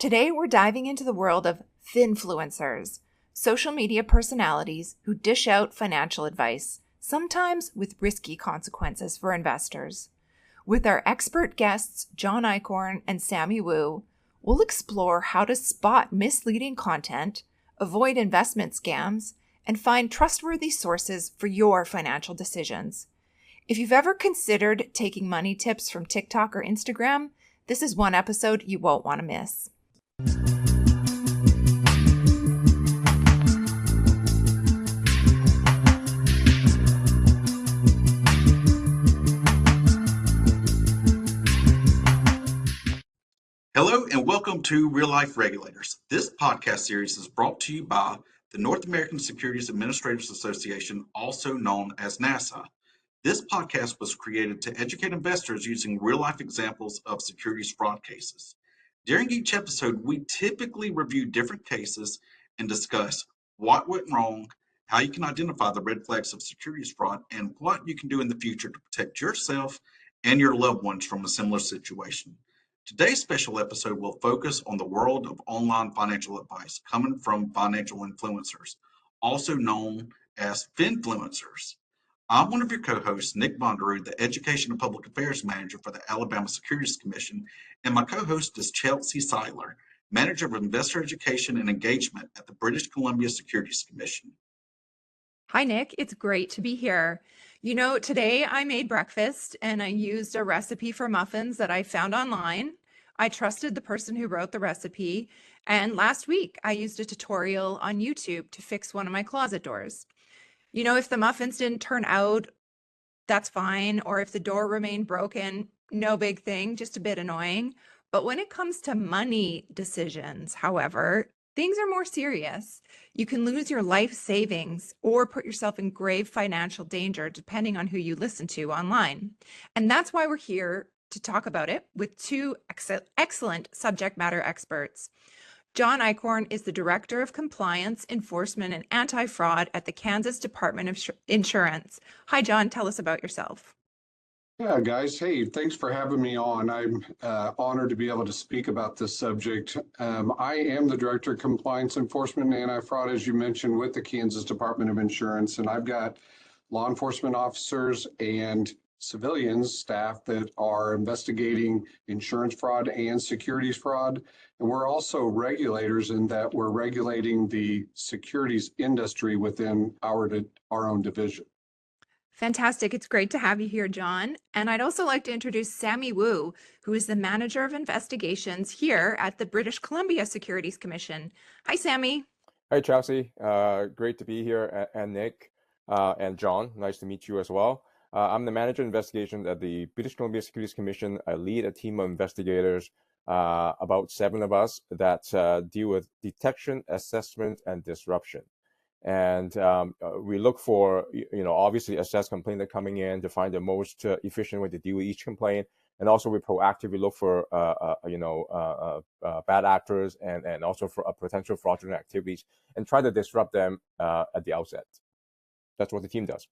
Today, we're diving into the world of Finfluencers, social media personalities who dish out financial advice, sometimes with risky consequences for investors. With our expert guests, John Eichhorn and Sammy Wu, we'll explore how to spot misleading content, avoid investment scams, and find trustworthy sources for your financial decisions. If you've ever considered taking money tips from TikTok or Instagram, this is one episode you won't want to miss. Hello and welcome to Real Life Regulators. This podcast series is brought to you by the North American Securities Administrators Association, also known as NASAA. This podcast was created to educate investors using real-life examples of securities fraud cases. During each episode, we typically review different cases and discuss what went wrong, how you can identify the red flags of securities fraud, and what you can do in the future to protect yourself and your loved ones from a similar situation. Today's special episode will focus on the world of online financial advice coming from financial influencers, also known as Finfluencers. I'm one of your co-hosts, Nick Bonderoux, the Education and Public Affairs Manager for the Alabama Securities Commission, and my co-host is Chelsea Seiler, Manager of Investor Education and Engagement at the British Columbia Securities Commission. Hi, Nick. It's great to be here. You know, today I made breakfast and I used a recipe for muffins that I found online. I trusted the person who wrote the recipe. And last week I used a tutorial on YouTube to fix one of my closet doors. You know, if the muffins didn't turn out, that's fine. Or if the door remained broken, no big thing, just a bit annoying. But when it comes to money decisions, however, things are more serious. You can lose your life savings or put yourself in grave financial danger depending on who you listen to online. And that's why we're here to talk about it with two excellent subject matter experts. John Eichhorn is the Director of Compliance, Enforcement, and Anti-Fraud at the Kansas Department of Insurance. Hi, John. Tell us about yourself. Yeah, guys. Hey, thanks for having me on. I'm honored to be able to speak about this subject. I am the Director of Compliance Enforcement and Anti-Fraud, as you mentioned, with the Kansas Department of Insurance. And I've got law enforcement officers and civilians staff that are investigating insurance fraud and securities fraud. And we're also regulators in that we're regulating the securities industry within our own division. Fantastic. It's great to have you here, John. And I'd also like to introduce Sammy Wu, who is the Manager of Investigations here at the British Columbia Securities Commission. Hi, Sammy. Hi, Chelsea. Great to be here. And Nick and John, nice to meet you as well. I'm the Manager of Investigations at the British Columbia Securities Commission. I lead a team of investigators, about 7 of us, that deal with detection, assessment, and disruption. And we look for, obviously assess complaints that are coming in to find the most efficient way to deal with each complaint. And also we proactively look for, bad actors and also for potential fraudulent activities and try to disrupt them at the outset. That's what the team does.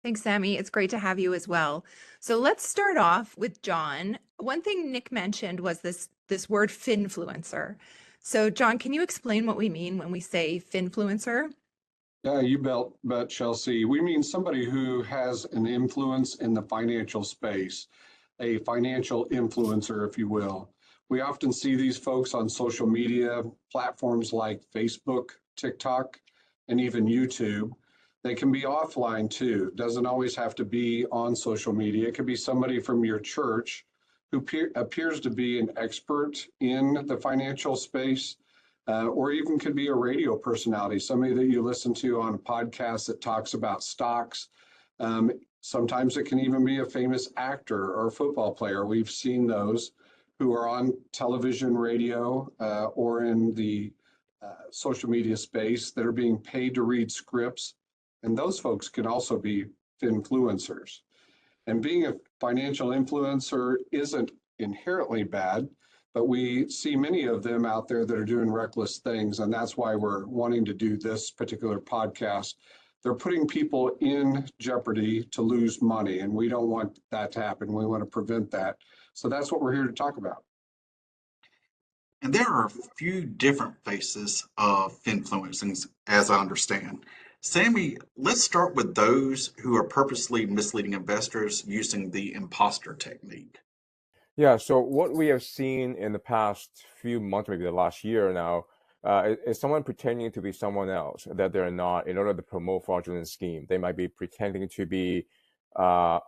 Thanks, Sammy. It's great to have you as well. So let's start off with John. One thing Nick mentioned was this word Finfluencer. So John, can you explain what we mean when we say Finfluencer? Yeah, you bet, Chelsea. We mean somebody who has an influence in the financial space, a financial influencer, if you will. We often see these folks on social media platforms like Facebook, TikTok, and even YouTube. They can be offline too. Doesn't always have to be on social media. It could be somebody from your church who appears to be an expert in the financial space, or even could be a radio personality, somebody that you listen to on a podcast that talks about stocks. Sometimes it can even be a famous actor or football player. We've seen those who are on television, radio, or in the social media space that are being paid to read scripts. And those folks can also be influencers. And being a financial influencer isn't inherently bad, but we see many of them out there that are doing reckless things. And that's why we're wanting to do this particular podcast. They're putting people in jeopardy to lose money, and we don't want that to happen. We want to prevent that. So that's what we're here to talk about. And there are a few different faces of influencing, as I understand. Sammy, let's start with those who are purposely misleading investors using the imposter technique. Yeah, so what we have seen in the past few months, maybe the last year now, is someone pretending to be someone else that they're not in order to promote fraudulent scheme. They might be pretending to be, someone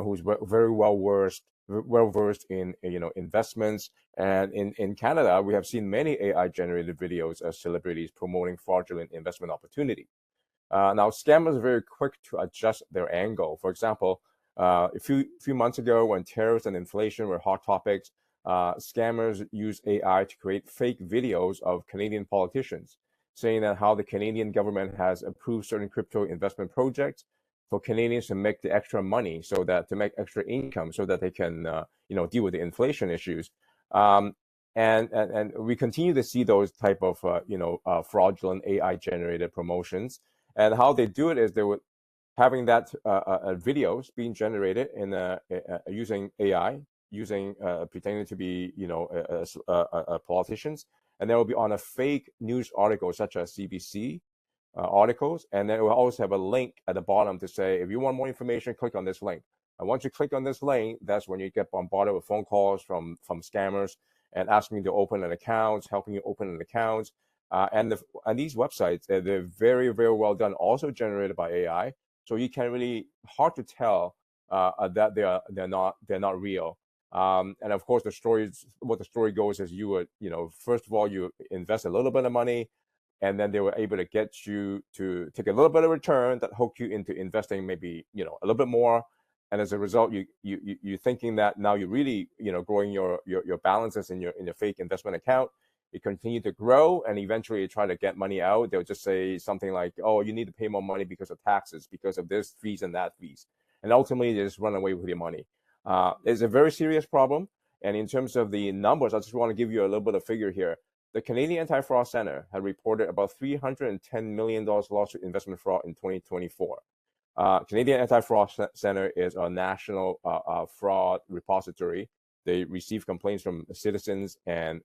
who's very well versed in, investments. And in Canada, we have seen many AI generated videos of celebrities promoting fraudulent investment opportunity. Now, scammers are very quick to adjust their angle. For example, a few months ago, when tariffs and inflation were hot topics, scammers used AI to create fake videos of Canadian politicians, saying that how the Canadian government has approved certain crypto investment projects for Canadians to make the extra money, so that to make extra income, so that they can, deal with the inflation issues. And we continue to see those type of, fraudulent AI generated promotions. And how they do it is they would having that videos being generated in using AI, using pretending to be politicians, and they will be on a fake news article such as CBC articles, and then it will also have a link at the bottom to say, if you want more information, click on this link. And once you click on this link, that's when you get bombarded with phone calls from scammers and asking you to open an account, helping you open an account. And these websites, they're very, very well done, also generated by AI. So you can really hard to tell that they're not real. And of course, what the story goes is you would, first of all, you invest a little bit of money, and then they were able to get you to take a little bit of return that hook you into investing maybe a little bit more. And as a result, you're thinking that now you're really growing your balances in your fake investment account. You continue to grow, and eventually you try to get money out. They'll just say something like, "Oh, you need to pay more money because of taxes, because of this fees and that fees," and ultimately they just run away with your money. It's a very serious problem. And in terms of the numbers, I just want to give you a little bit of figure here. The Canadian Anti-Fraud Centre had reported about $310 million lost to investment fraud in 2024. Canadian Anti-Fraud Centre is a national fraud repository. They receive complaints from citizens and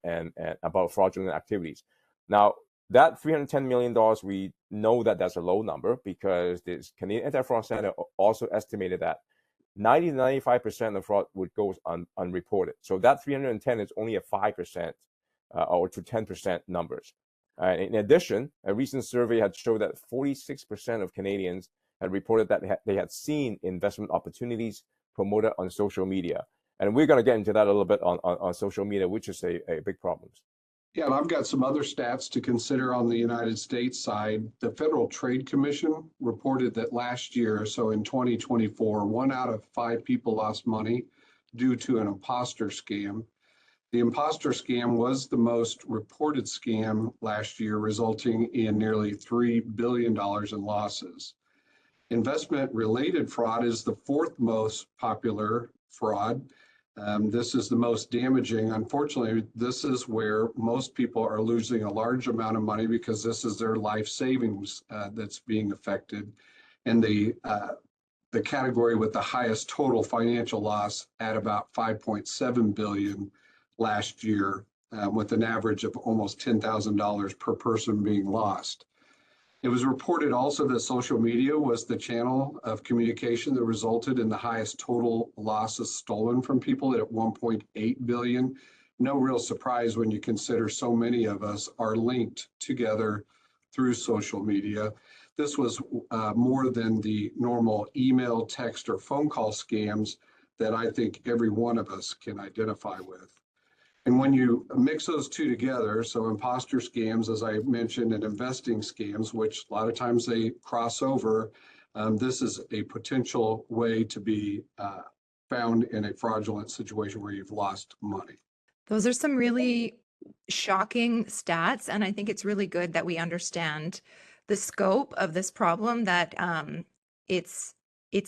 about fraudulent activities. Now, that $310 million, we know that that's a low number, because this Canadian Anti-Fraud Centre also estimated that 90 to 95% of fraud would go unreported. So that 310 is only a 5% or to 10% numbers. In addition, a recent survey had showed that 46% of Canadians had reported that they had seen investment opportunities promoted on social media. And we're going to get into that a little bit on social media, which is a big problem. Yeah, and I've got some other stats to consider on the United States side. The Federal Trade Commission reported that last year, so in 2024, 1 out of 5 people lost money due to an imposter scam. The imposter scam was the most reported scam last year, resulting in nearly $3 billion in losses. Investment-related fraud is the 4th most popular fraud. This is the most damaging. Unfortunately, this is where most people are losing a large amount of money, because this is their life savings that's being affected. And the category with the highest total financial loss at about $5.7 billion last year, with an average of almost $10,000 per person being lost. It was reported also that social media was the channel of communication that resulted in the highest total losses stolen from people at 1.8 billion. No real surprise when you consider so many of us are linked together through social media. This was more than the normal email, text, or phone call scams that I think every one of us can identify with. And when you mix those two together, so imposter scams, as I mentioned, and investing scams, which a lot of times they cross over, this is a potential way to be found in a fraudulent situation where you've lost money. Those are some really shocking stats, and I think it's really good that we understand the scope of this problem, that it's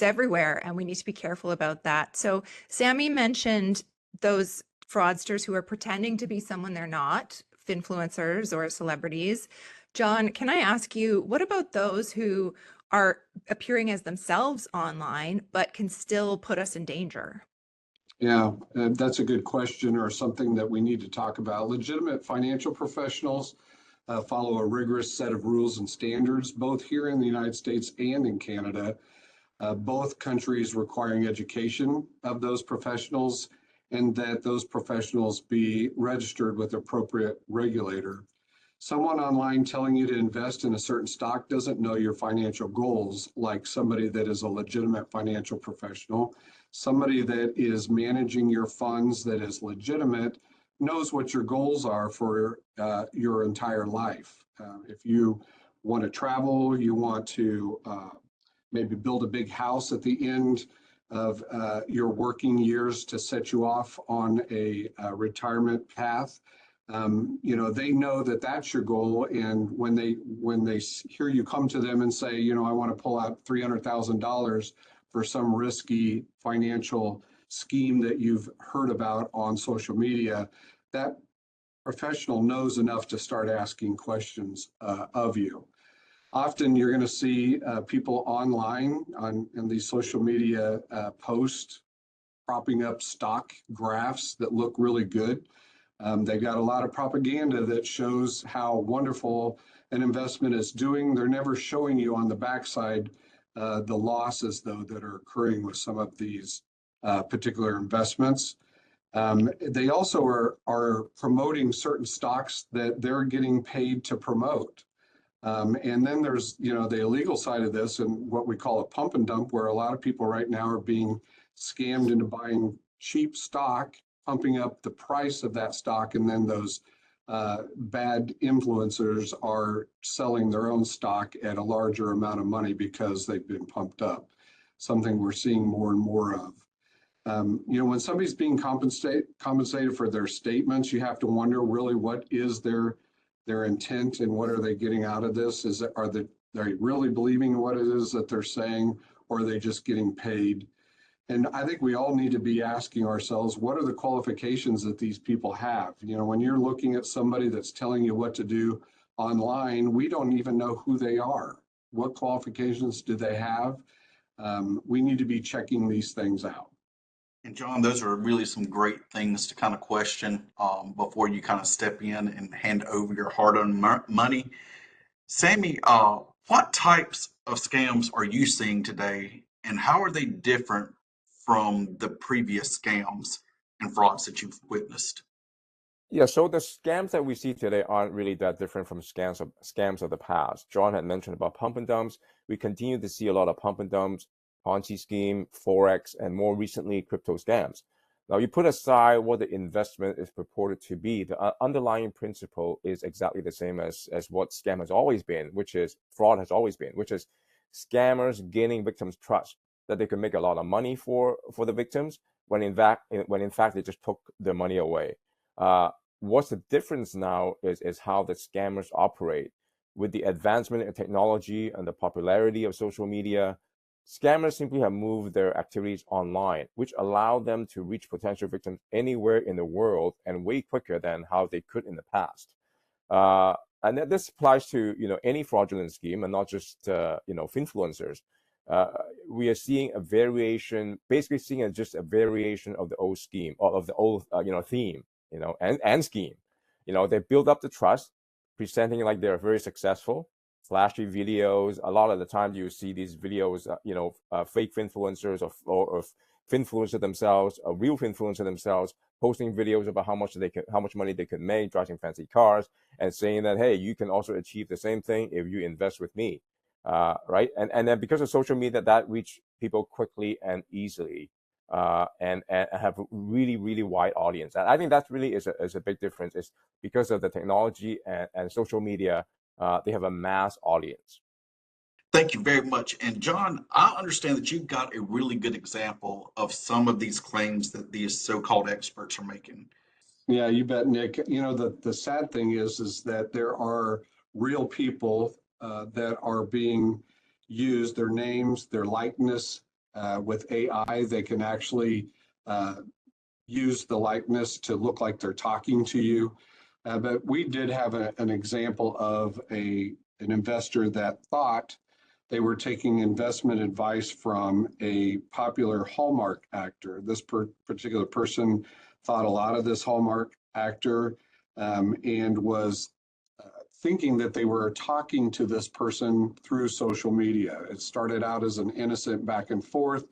everywhere, and we need to be careful about that. So Sammy mentioned those fraudsters who are pretending to be someone they're not, Finfluencers or celebrities. John, can I ask you, what about those who are appearing as themselves online but can still put us in danger? Yeah, that's a good question, or something that we need to talk about. Legitimate financial professionals follow a rigorous set of rules and standards, both here in the United States and in Canada. Both countries requiring education of those professionals, and that those professionals be registered with appropriate regulator. Someone online telling you to invest in a certain stock doesn't know your financial goals like somebody that is a legitimate financial professional. Somebody that is managing your funds that is legitimate knows what your goals are for your entire life. If you want to travel, you want to maybe build a big house at the end of your working years to set you off on a retirement path. They know that that's your goal, and when they hear you come to them and say, I want to pull out $300,000 for some risky financial scheme that you've heard about on social media, that professional knows enough to start asking questions of you. Often you're going to see people online in these social media posts propping up stock graphs that look really good. They've got a lot of propaganda that shows how wonderful an investment is doing. They're never showing you on the backside the losses, though, that are occurring with some of these particular investments. They also are promoting certain stocks that they're getting paid to promote. And then there's, the illegal side of this, and what we call a pump and dump, where a lot of people right now are being scammed into buying cheap stock, pumping up the price of that stock, and then those bad influencers are selling their own stock at a larger amount of money because they've been pumped up. Something we're seeing more and more of. When somebody's being compensated for their statements, you have to wonder really what is their intent and what are they getting out of this? Are they really believing in what it is that they're saying, or are they just getting paid? And I think we all need to be asking ourselves, what are the qualifications that these people have? When you're looking at somebody that's telling you what to do online, we don't even know who they are. What qualifications do they have? We need to be checking these things out. And John, those are really some great things to kind of question before you kind of step in and hand over your hard-earned money. Sammy, what types of scams are you seeing today, and how are they different from the previous scams and frauds that you've witnessed? Yeah, so the scams that we see today aren't really that different from scams of the past. John had mentioned about pump and dumps. We continue to see a lot of pump and dumps, Ponzi scheme, Forex, and more recently, crypto scams. Now, you put aside what the investment is purported to be, the underlying principle is exactly the same as what scam has always been, which is fraud has always been, which is scammers gaining victims' trust that they can make a lot of money for the victims when in fact they just took their money away. What's the difference now is how the scammers operate. With the advancement in technology and the popularity of social media, scammers simply have moved their activities online, which allow them to reach potential victims anywhere in the world and way quicker than how they could in the past. And this applies to any fraudulent scheme, and not just Finfluencers. We are seeing a variation, basically seeing just a variation of the old scheme, or of the old theme, and scheme. They build up the trust, presenting like they're very successful, flashy videos. A lot of the time you see these videos, fake Finfluencers or Finfluencer themselves, a real Finfluencer themselves, posting videos about how much money they could make, driving fancy cars, and saying that, hey, you can also achieve the same thing if you invest with me, right? And then because of social media, that reach people quickly and easily. And have a really, really wide audience. And I think that really is a big difference. Is because of the technology and social media, they have a mass audience. Thank you very much. And John, I understand that you've got a really good example of some of these claims that these so-called experts are making. Yeah, you bet, Nick. The sad thing is that there are real people that are being used, their names, their likeness. With AI, they can actually use the likeness to look like they're talking to you. But we did have an example of an investor that thought they were taking investment advice from a popular Hallmark actor. This particular person thought a lot of this Hallmark actor and was thinking that they were talking to this person through social media. It started out as an innocent back and forth.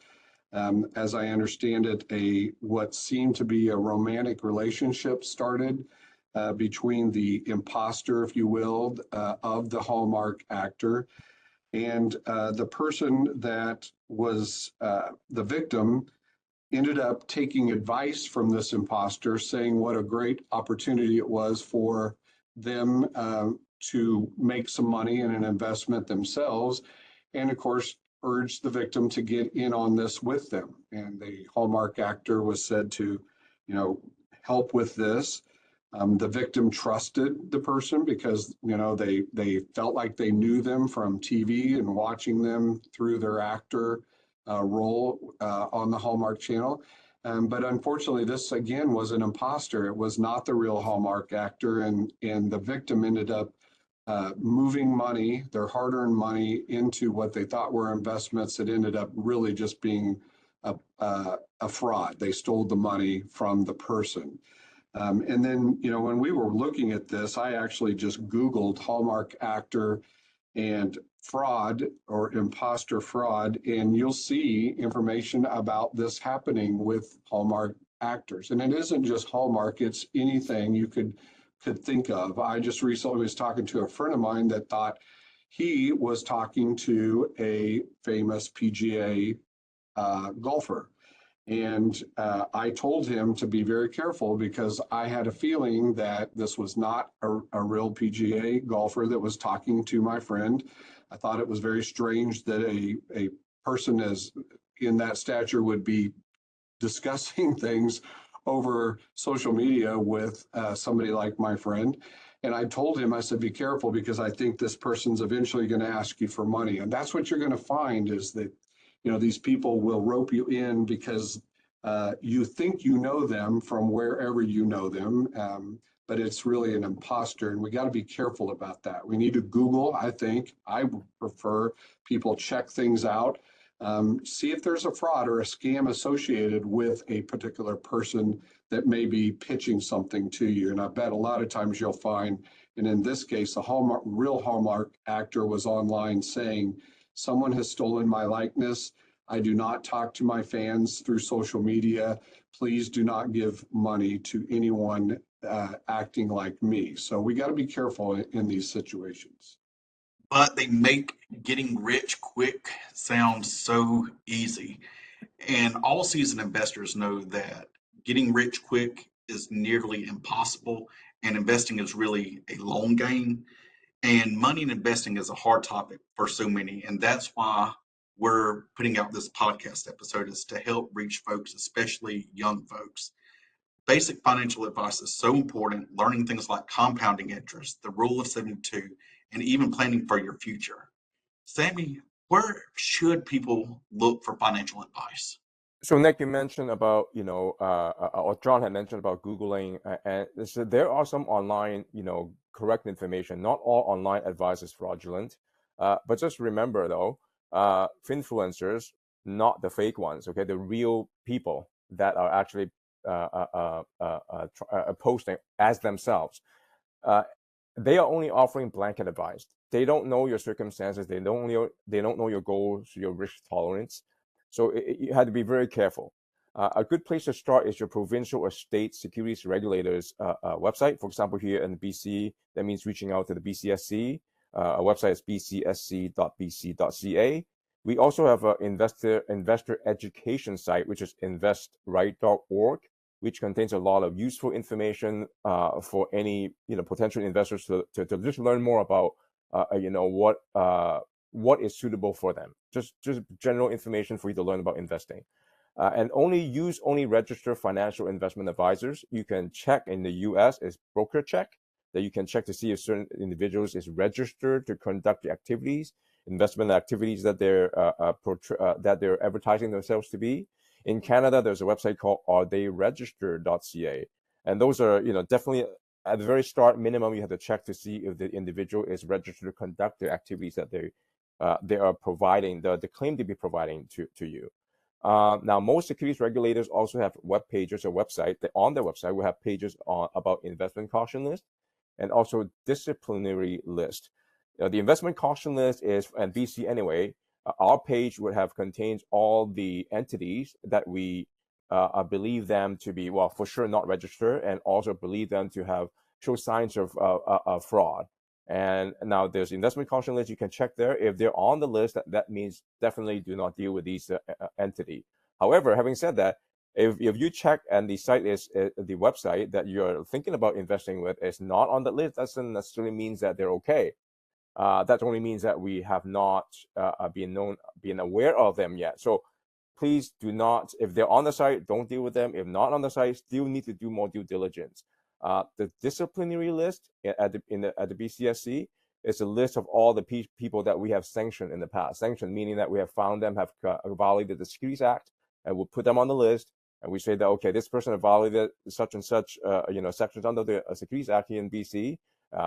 As I understand it, what seemed to be a romantic relationship started between the imposter, if you will, of the Hallmark actor and the person that was the victim ended up taking advice from this imposter, saying what a great opportunity it was for them to make some money in an investment themselves. And of course, urged the victim to get in on this with them. And the Hallmark actor was said to, help with this. The victim trusted the person because they felt like they knew them from TV and watching them through their actor role on the Hallmark Channel. But unfortunately, this again was an imposter. It was not the real Hallmark actor, and the victim ended up moving money, their hard-earned money, into what they thought were investments that ended up really just being a fraud. They stole the money from the person. And then, when we were looking at this, I actually just Googled Hallmark actor and fraud or imposter fraud, and you'll see information about this happening with Hallmark actors. And it isn't just Hallmark, it's anything you could think of. I just recently was talking to a friend of mine that thought he was talking to a famous PGA golfer. And I told him to be very careful because I had a feeling that this was not a real PGA golfer that was talking to my friend. I thought it was very strange that a person as in that stature would be discussing things over social media with somebody like my friend. And I told him, I said, be careful because I think this person's eventually going to ask you for money. And that's what you're going to find is that these people will rope you in because you think you know them from wherever you know them, but it's really an imposter, and we got to be careful about that. We need to Google, I think. I prefer people check things out, see if there's a fraud or a scam associated with a particular person that may be pitching something to you. And I bet a lot of times you'll find, and in this case, a real Hallmark actor was online saying, someone has stolen my likeness. I do not talk to my fans through social media. Please do not give money to anyone acting like me. So we got to be careful in these situations. But they make getting rich quick sound so easy. And all seasoned investors know that getting rich quick is nearly impossible, and investing is really a long game. And money and investing is a hard topic for so many. And that's why we're putting out this podcast episode is to help reach folks, especially young folks. Basic financial advice is so important, learning things like compounding interest, the rule of 72, and even planning for your future. Sammy, where should people look for financial advice? So Nick, you mentioned about, or John had mentioned about Googling, and so there are some online, correct information. Not all online advice is fraudulent, but just remember though, Finfluencers, not the fake ones, okay? The real people that are actually posting as themselves. They are only offering blanket advice. They don't know your circumstances. They don't know your goals, your risk tolerance. So you had to be very careful. A good place to start is your provincial or state securities regulators website. For example, here in BC, that means reaching out to the BCSC. Our website is bcsc.bc.ca. We also have an investor education site, which is investright.org, which contains a lot of useful information for any potential investors to just learn more about what is suitable for them. Just general information for you to learn about investing. And only register financial investment advisors. You can check in the US is broker check, that you can check to see if certain individuals is registered to conduct the activities, investment activities that they're advertising themselves to be. In Canada, there's a website called arethdeyregistered.ca. And those are, definitely at the very start, minimum, you have to check to see if the individual is registered to conduct the activities that they are providing, the claim to be providing to you. Now, most securities regulators also have web pages or website. On their website, we have pages about investment caution list and also disciplinary list. The investment caution list is, and BC anyway, our page would have contains all the entities that we believe them to be, well, for sure not registered, and also believe them to have show signs of fraud. And now there's investment caution list. You can check there. If they're on the list, that means definitely do not deal with these entity. However, having said that, if you check and the site is the website that you're thinking about investing with is not on the list, that doesn't necessarily means that they're okay. That only means that we have not been aware of them yet. So please do not, if they're on the site, don't deal with them. If not on the site, still need to do more due diligence. The disciplinary list at the BCSC is a list of all the people that we have sanctioned in the past. Sanctioned meaning that we have found them have violated the Securities Act, and we'll put them on the list. And we say that, okay, this person has violated such and such, sections under the Securities Act here in BC.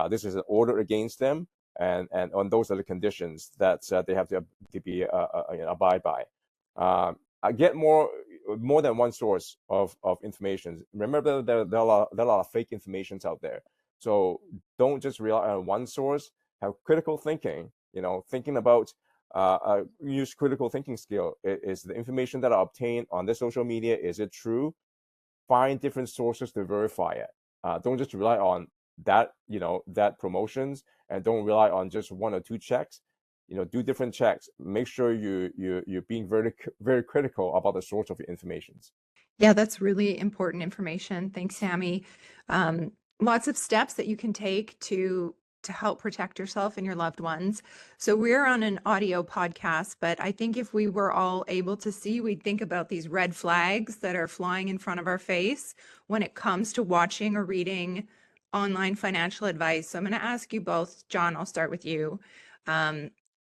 This is an order against them, and on those are the conditions that they have to be abide by. I get more than one source of information. Remember, there are a lot of fake informations out there. So don't just rely on one source. Have critical thinking. Thinking about use critical thinking skill. Is the information that I obtain on this social media, is it true? Find different sources to verify it. Don't just rely on that promotions, and don't rely on just one or two checks. Do different checks. Make sure you're being very, very critical about the source of your information. Yeah, that's really important information. Thanks, Sammy. Lots of steps that you can take to help protect yourself and your loved ones. So we're on an audio podcast, but I think if we were all able to see, we'd think about these red flags that are flying in front of our face when it comes to watching or reading online financial advice. So I'm going to ask you both, John, I'll start with you.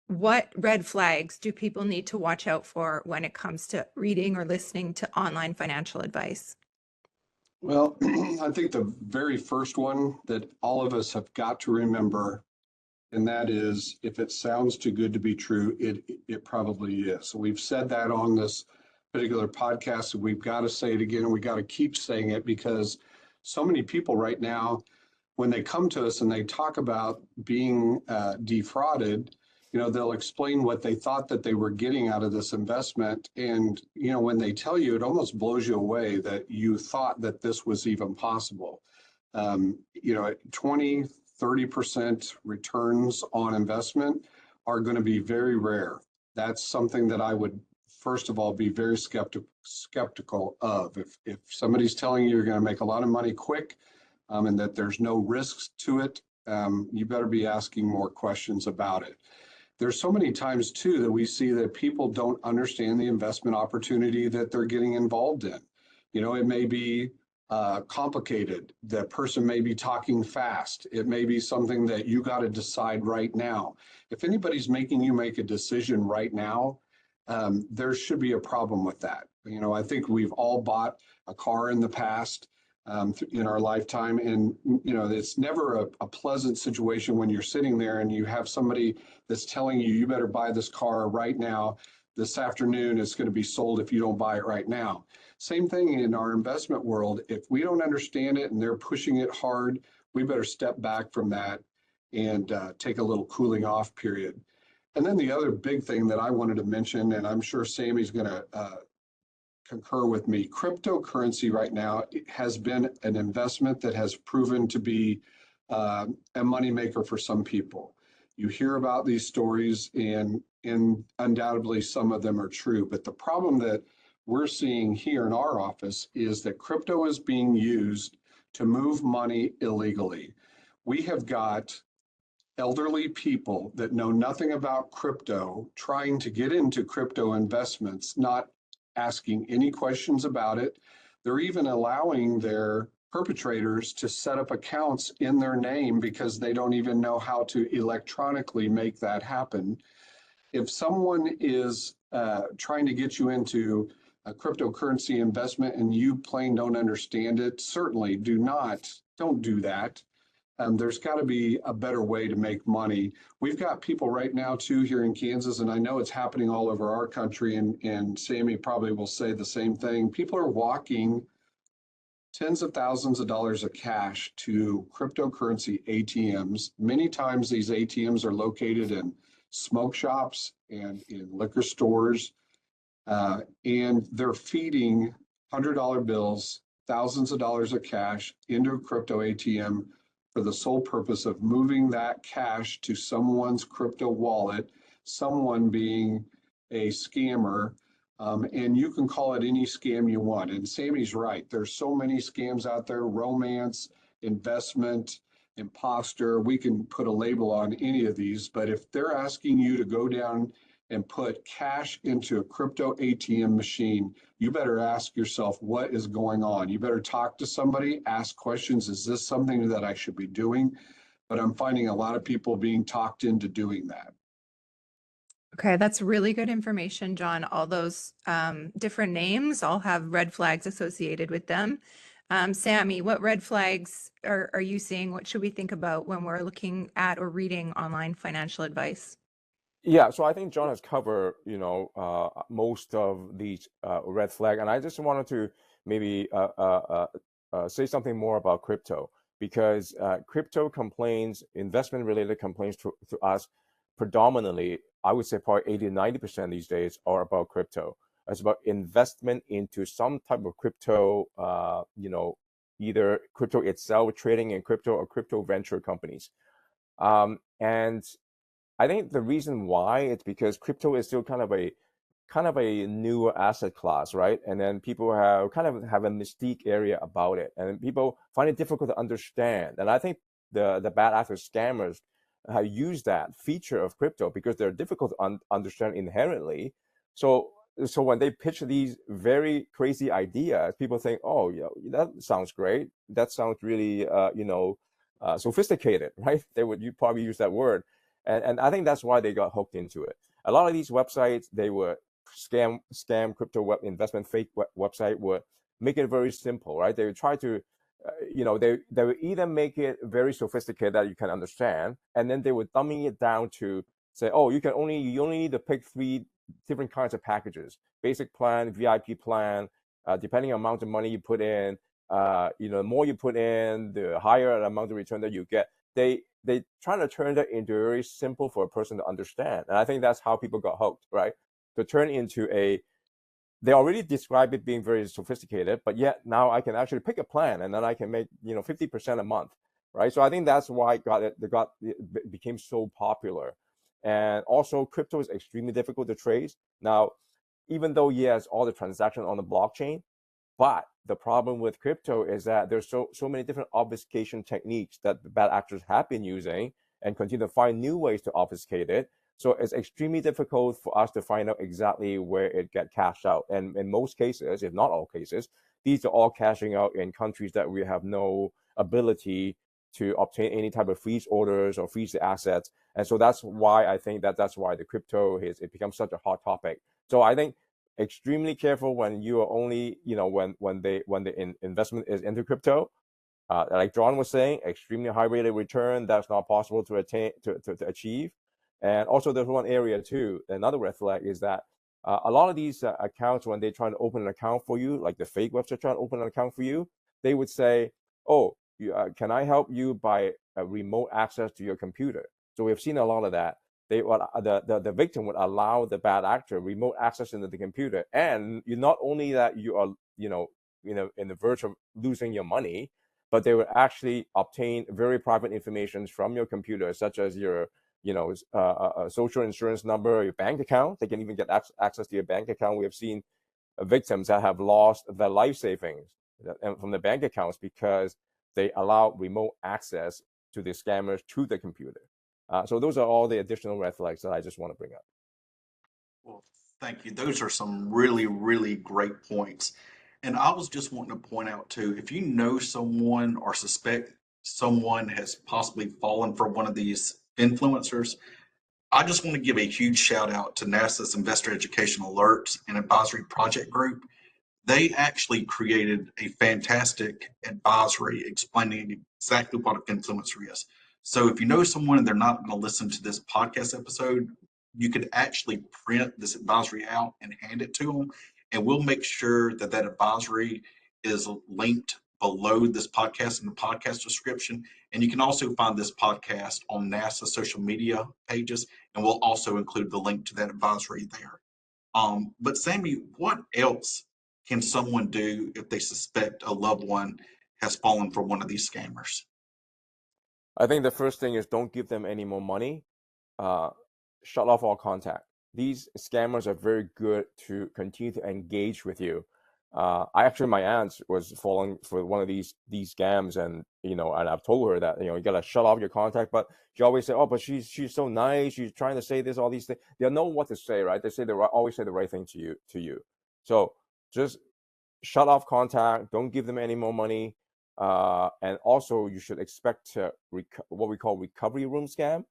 What red flags do people need to watch out for when it comes to reading or listening to online financial advice? Well, I think the very first one that all of us have got to remember, and that is, if it sounds too good to be true, it probably is. So we've said that on this particular podcast, and we've got to say it again, and we got to keep saying it, because so many people right now, when they come to us and they talk about being defrauded, they'll explain what they thought that they were getting out of this investment. And, when they tell you, it almost blows you away that you thought that this was even possible. 20, 30% returns on investment are going to be very rare. That's something that I would, first of all, be very skeptical of. If somebody's telling you you're going to make a lot of money quick, and that there's no risks to it, you better be asking more questions about it. There's so many times too that we see that people don't understand the investment opportunity that they're getting involved in. It may be complicated. The person may be talking fast. It may be something that you got to decide right now. If anybody's making you make a decision right now, there should be a problem with that. I think we've all bought a car in the past, in our lifetime, and it's never a pleasant situation when you're sitting there and you have somebody that's telling you, you better buy this car right now. This afternoon it's going to be sold if you don't buy it right now. Same thing in our investment world. If we don't understand it and they're pushing it hard, we better step back from that and take a little cooling off period. And then the other big thing that I wanted to mention, and I'm sure Sammy's going to concur with me, cryptocurrency right now has been an investment that has proven to be a moneymaker for some people. You hear about these stories, and undoubtedly some of them are true. But the problem that we're seeing here in our office is that crypto is being used to move money illegally. We have got elderly people that know nothing about crypto trying to get into crypto investments, not asking any questions about it. They're even allowing their perpetrators to set up accounts in their name because they don't even know how to electronically make that happen. If someone is trying to get you into a cryptocurrency investment and you plain don't understand it, certainly don't do that. There's got to be a better way to make money. We've got people right now too here in Kansas, and I know it's happening all over our country, and Sammy probably will say the same thing. People are walking tens of thousands of dollars of cash to cryptocurrency ATMs. Many times these ATMs are located in smoke shops and in liquor stores, and they're feeding $100 bills, thousands of dollars of cash into a crypto ATM for the sole purpose of moving that cash to someone's crypto wallet, someone being a scammer. And you can call it any scam you want. And Sammy's right. There's so many scams out there: romance, investment, imposter. We can put a label on any of these, but if they're asking you to go down and put cash into a crypto ATM machine, you better ask yourself what is going on. You better talk to somebody, ask questions. Is this something that I should be doing? But I'm finding a lot of people being talked into doing that. Okay, that's really good information, John. All those different names all have red flags associated with them. Sammy, what red flags are you seeing? What should we think about when we're looking at or reading online financial advice? Yeah, so I think John has covered, most of these red flag, and I just wanted to maybe say something more about crypto, because crypto complaints, investment-related complaints to us, predominantly, I would say probably 80 to 90% these days are about crypto. It's about investment into some type of crypto, either crypto itself, trading in crypto, or crypto venture companies. And I think the reason why it's because crypto is still kind of a newer asset class, right? And then people have a mystique area about it, and people find it difficult to understand. And I think the bad actors, scammers, use that feature of crypto because they're difficult to understand inherently. So when they pitch these very crazy ideas, people think, oh, that sounds great. That sounds really, sophisticated, right? You probably use that word. And I think that's why they got hooked into it. A lot of these websites, they would scam crypto investment fake website would make it very simple, right? They would try to, they would either make it very sophisticated that you can understand, and then they would dumbing it down to say, oh, you only need to pick 3 different kinds of packages: basic plan, VIP plan. Depending on the amount of money you put in, the more you put in, the higher the amount of return that you get. They try to turn that into very simple for a person to understand. And I think that's how people got hooked, right? To turn into they already describe it being very sophisticated, but yet now I can actually pick a plan and then I can make, 50% a month, right? So I think that's why it became so popular. And also crypto is extremely difficult to trace. Now, even though, yes, all the transactions on the blockchain, but the problem with crypto is that there's so many different obfuscation techniques that the bad actors have been using and continue to find new ways to obfuscate it. So it's extremely difficult for us to find out exactly where it get cashed out. And in most cases, if not all cases, these are all cashing out in countries that we have no ability to obtain any type of freeze orders or freeze the assets. And so that's why I think that's why the crypto it becomes such a hot topic. So I think extremely careful when you are only, when the investment is into crypto. Like John was saying, extremely high rate of return that's not possible to achieve. And also there's one area too, another red flag is that a lot of these accounts, when they try to open an account for you, like the fake website trying to open an account for you, they would say, oh, can I help you by remote access to your computer? So we've seen a lot of that. The victim would allow the bad actor remote access into the computer, and you not only that you are in the verge of losing your money, but they would actually obtain very private information from your computer, such as your social insurance number, your bank account. They can even get access to your bank account. We have seen victims that have lost their life savings from the bank accounts because they allow remote access to the scammers to the computer. So those are all the additional red flags that I just want to bring up. Well, thank you. Those are some really, really great points. And I was just wanting to point out too, if you know someone or suspect someone has possibly fallen for one of these influencers, I just want to give a huge shout out to NASAA's Investor Education Alerts and Advisory Project Group. They actually created a fantastic advisory explaining exactly what a Finfluencer is. So if you know someone and they're not going to listen to this podcast episode, you could actually print this advisory out and hand it to them. And we'll make sure that that advisory is linked below this podcast in the podcast description. And you can also find this podcast on NASA social media pages. And we'll also include the link to that advisory there. But Sammy, what else can someone do if they suspect a loved one has fallen for one of these scammers? I think the first thing is don't give them any more money. Uh, Shut off all contact. These scammers are very good to continue to engage with you. My aunt was falling for one of these scams, and and I've told her that you gotta shut off your contact, but she always say, oh, but she's so nice. She's trying to say this, all these things. They know what to say, right? They say always say the right thing to you. So just shut off contact. Don't give them any more money. And also, you should expect to what we call recovery room scam,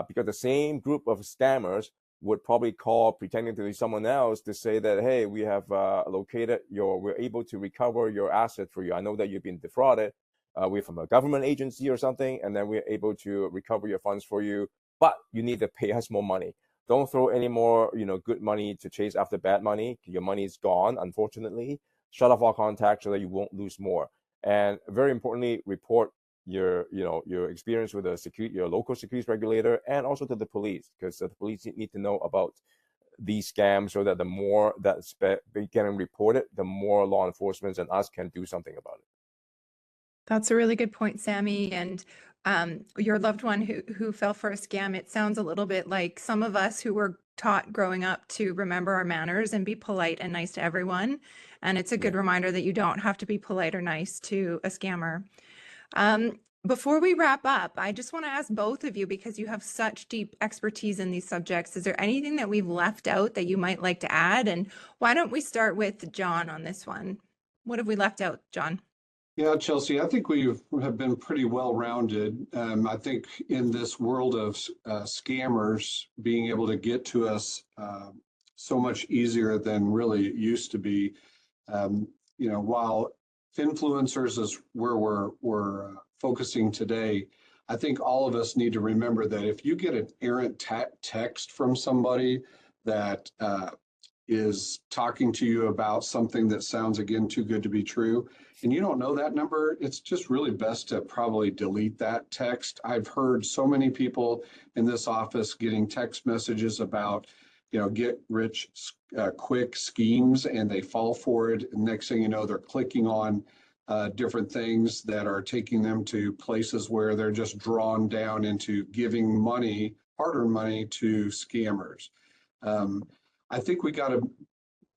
because the same group of scammers would probably call pretending to be someone else to say that, hey, we have we're able to recover your asset for you. I know that you've been defrauded. We're from a government agency or something, and then we're able to recover your funds for you, but you need to pay us more money. Don't throw any more, good money to chase after bad money. Your money is gone, unfortunately. Shut off all contact so that you won't lose more. And very importantly, report your experience with your local securities regulator, and also to the police, because the police need to know about these scams, so that the more that's getting reported, the more law enforcement and us can do something about it. That's a really good point, Sammy. And your loved one who fell for a scam, it sounds a little bit like some of us who were taught growing up to remember our manners and be polite and nice to everyone. And it's a good reminder that you don't have to be polite or nice to a scammer. Before we wrap up, I just want to ask both of you, because you have such deep expertise in these subjects, is there anything that we've left out that you might like to add? And why don't we start with John on this one? What have we left out, John? Yeah, Chelsea, I think we have been pretty well-rounded. I think in this world of scammers, being able to get to us so much easier than really it used to be. While Finfluencers is where we're focusing today, I think all of us need to remember that if you get an errant text from somebody that is talking to you about something that sounds, again, too good to be true, and you don't know that number, it's just really best to probably delete that text. I've heard so many people in this office getting text messages about, get rich quick schemes, and they fall for it. And next thing you know, they're clicking on different things that are taking them to places where they're just drawn down into giving money, hard-earned money, to scammers. I think we got to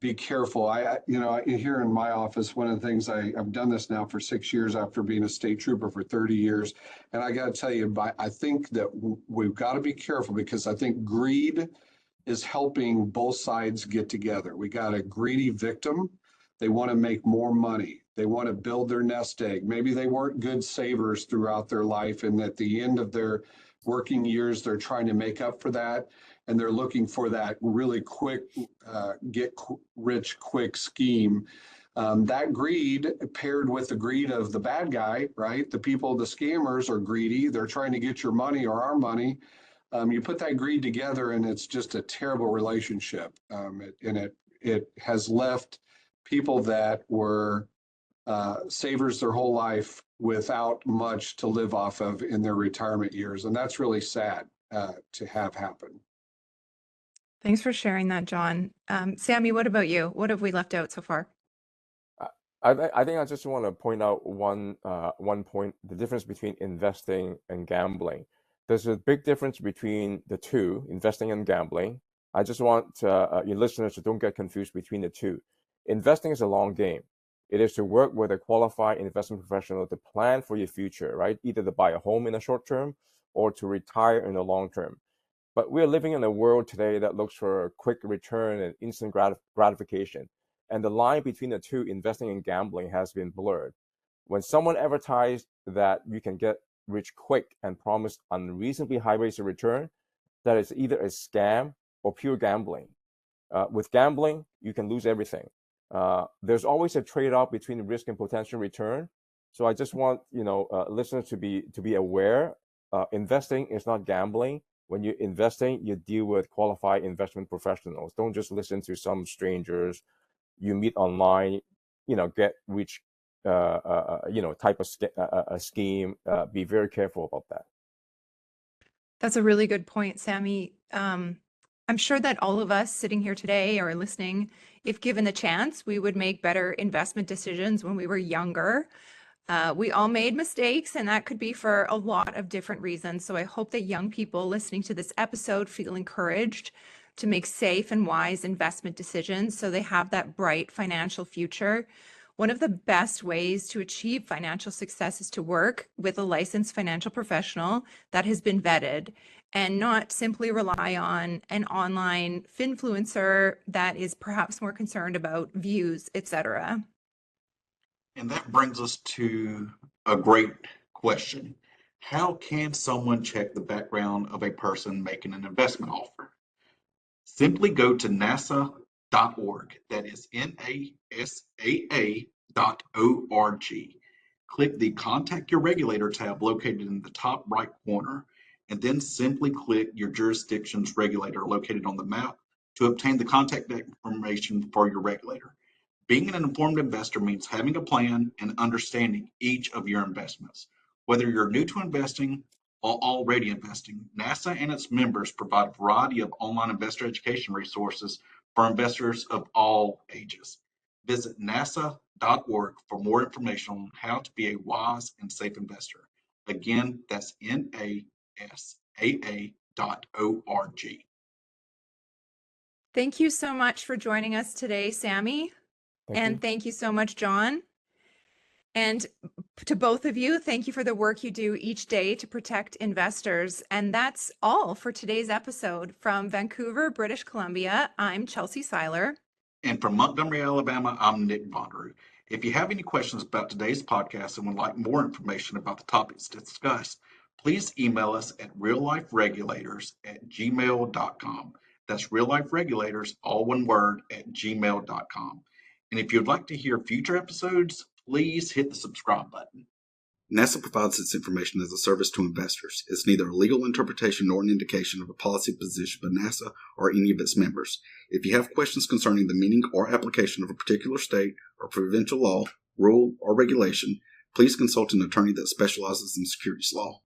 be careful. Here in my office, one of the things I've done this now for 6 years after being a state trooper for 30 years. And I got to tell you, I think that we've got to be careful, because I think greed is helping both sides get together. We got a greedy victim. They want to make more money. They want to build their nest egg. Maybe they weren't good savers throughout their life, and at the end of their working years, they're trying to make up for that. And they're looking for that really quick, get rich quick scheme. That greed paired with the greed of the bad guy, right? The scammers are greedy. They're trying to get your money or our money. You put that greed together, and it's just a terrible relationship. It has left people that were savers their whole life without much to live off of in their retirement years. And that's really sad to have happen. Thanks for sharing that, John. Sammy, what about you? What have we left out so far? I think I just want to point out one point: the difference between investing and gambling. There's a big difference between the two, investing and gambling. I just want your listeners to don't get confused between the two. Investing is a long game. It is to work with a qualified investment professional to plan for your future, right? Either to buy a home in the short term or to retire in the long term. But we're living in a world today that looks for a quick return and instant gratification. And the line between the two, investing and gambling, has been blurred. When someone advertised that you can get rich quick and promised unreasonably high rates of return, that is either a scam or pure gambling. With gambling, you can lose everything. There's always a trade-off between risk and potential return. So I just want listeners to be aware. Investing is not gambling. When you're investing, you deal with qualified investment professionals. Don't just listen to some strangers you meet online. Get rich, type of a scheme. Be very careful about that. That's a really good point, Sammy. I'm sure that all of us sitting here today or listening, if given the chance, we would make better investment decisions when we were younger. We all made mistakes, and that could be for a lot of different reasons. So I hope that young people listening to this episode feel encouraged to make safe and wise investment decisions so they have that bright financial future. One of the best ways to achieve financial success is to work with a licensed financial professional that has been vetted and not simply rely on an online finfluencer that is perhaps more concerned about views, etc. And that brings us to a great question. How can someone check the background of a person making an investment offer? Simply go to NASA.org. That is NASAA.org. Click the Contact Your Regulator tab located in the top right corner, and then simply click your jurisdiction's regulator located on the map to obtain the contact information for your regulator. Being an informed investor means having a plan and understanding each of your investments. Whether you're new to investing or already investing, NASAA and its members provide a variety of online investor education resources for investors of all ages. Visit NASA.org for more information on how to be a wise and safe investor. Again, that's NASAA.org. Thank you so much for joining us today, Sammy. Thank you so much, John. And to both of you, thank you for the work you do each day to protect investors. And that's all for today's episode. From Vancouver, British Columbia, I'm Chelsea Seiler. And from Montgomery, Alabama, I'm Nick Vonderu. If you have any questions about today's podcast and would like more information about the topics discussed, please email us at realliferegulators@gmail.com. That's realliferegulators, all one word, @gmail.com. And if you'd like to hear future episodes, please hit the subscribe button. NASA provides its information as a service to investors. It's neither a legal interpretation nor an indication of a policy position by NASA or any of its members. If you have questions concerning the meaning or application of a particular state or provincial law, rule, or regulation, please consult an attorney that specializes in securities law.